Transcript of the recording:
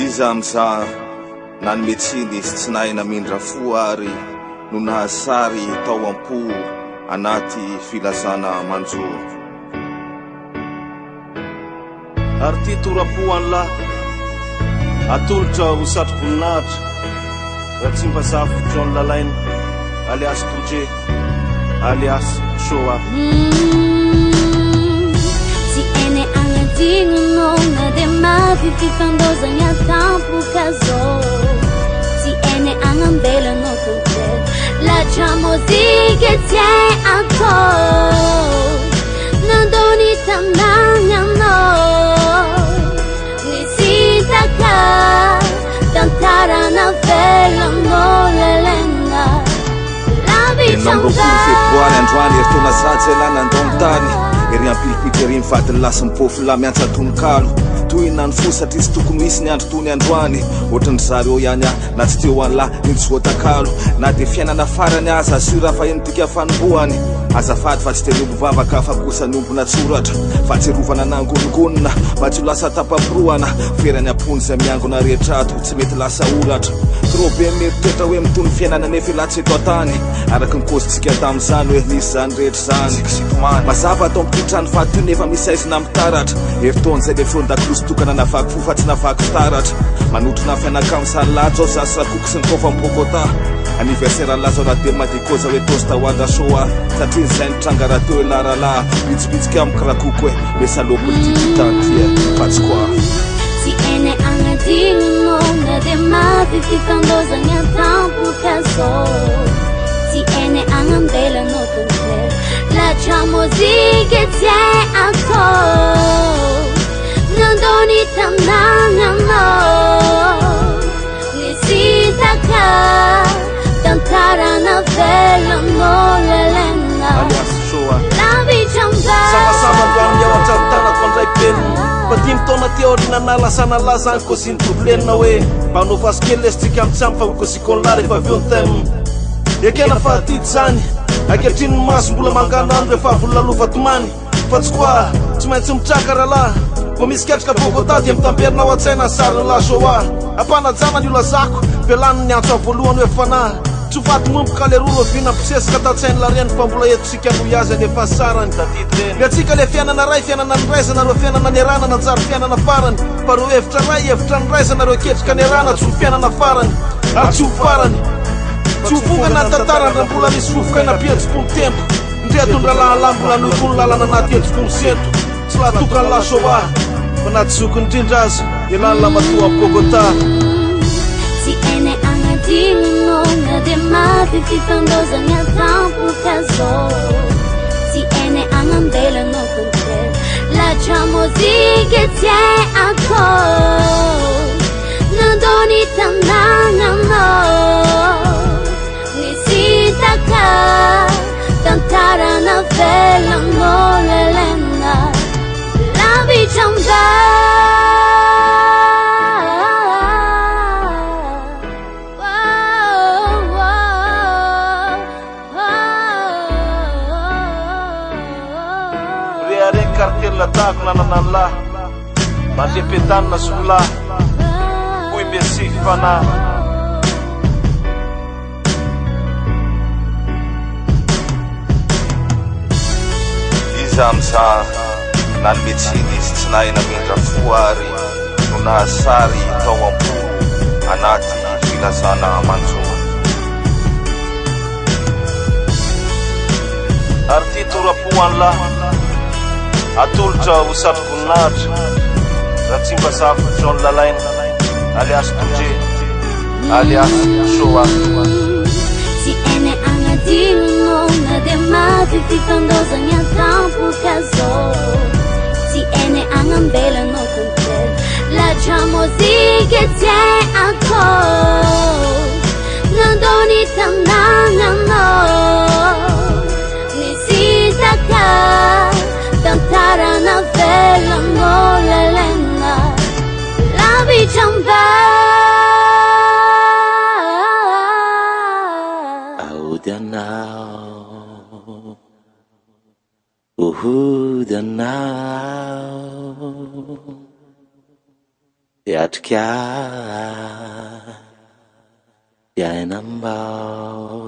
Iza amza nanometsiny izy tsy nahay namindra fo ary no nahasary tao am-po anaty filazana manjo. Ary ty torapoany lahy atolotra ho satrovoninahitra Ratsimbazafy John Lalaine alias Toje alias Shoa. Si ene anadingo na de mavi fifandozanya tampuka zo. Si ene anambela no conte la chamozige tie ako nandoni tamanya no nisitaka tantara na vela no lelena Nambroko febroary androany eritaona zatsy elana andron-tany ery ampilipity ery mivady ny lasa mipofy la miantsa tononkalo toy nany fo satria tsy tokony misy ny andro tony androany ohatrany zareo ihany na tsy teo any lahy nitsotakalo na de fiainana farany aza asura fa eny tika fanomboany azafady fa tsy te nombo vavaka fa kosa nombona tsoratra fa tsy rovana nangonongonina mba tsy ho lasa tapapiroana ferany ampony zay miangona rehetrato tsy mety lasa oratra trop be mieritoetra hoe mitony fiainana nefa latsy eto atany araky ny kozitsika tam'izany hoe nisy zany rehetra zany mazava atao mpitrany faty nefa misy aizina mitaratra eritaony zay le frondaklosy tokana navaky fo fa tsy navaky fitaratra manotrona fianakamy latsy ao zasakoky sy ny kofa mipokota anniversaire laza raha madikoza hoe tosta hoandra soa satria zay nitranga raha teo elaralahy bitsibitsika amiko rakoko hoe mesalo politique tantia fatsy koa. Si ene anadingo na de mavi fifandozanya tampuka zo. Si ene anambela no conte la chamozige tie ako nandoni tamanya no nisitaka tantara na vela no lelena lavi chamba sama-sama androany miaoantrany fandray penina patimy taona teorina nalasana lazany koziny problemna hoe mba hanaovasy kely lesitsika amitsamy fa kozikônla rehefa aveo ny tem ekena fahatidy zany ankehitriny ny maso mbola manganano rehefa vololalovatomany fa tsy koa tsy maintsy mitraka rahalahy ko misy ketrika Bogota dia mitamberina ao an-tsaina ny sariny lasoa ampanajana ny olazako velany ny antso avoalohany hoe fanahy tsy hofaty momboka le roa rovina mpisesika tatsainy lareny fa mbola etotsika noiazy any efa sarany atsika le fiainana ray fiainana ny raizana reo fiainana ny arana nanjary fiainana farany fa reo hevitra ray hevitra ny raizana reo ketrika ny arana tsy ho fiainana farany ary tsy ho farany tsy ho vongana ny tantarany raha mbola misy fofoka ina pietsipony tempo ndretondra lahala mbola nohokony lalana anaty etsipony sento tsy laha tokany lasoa fa na tsy zokony indrindra azy elany lamatoa Bogota. Si ene anadingo na de mavi fifandozanya tampuka zo. Si ene anambela no conte la chamozige tie ako nandoni tamanya no nisitaka tantara na vela no lelena lavi chamba kartela tako nananany lahy mandrepedany solahy hoy mesify fanahy. Iza amza nanometsiny izy tsy nahay namindra fo ary no nahasary tao am-po anaty filazana manjo. Ary ty torapoany lahy atolotra ho satrovoninahitra Ratsimbazafy John Lalaine alias Toje alias Shoa. Si ene anadingo na de mavi fifandozanya tampuka zo. Si ene anambela no conte la chamozige tie ako nandoni tamanya no nisitaka tantara na vela no lelena lavi chamba. Audanao uhudanao Yatrika Yainambao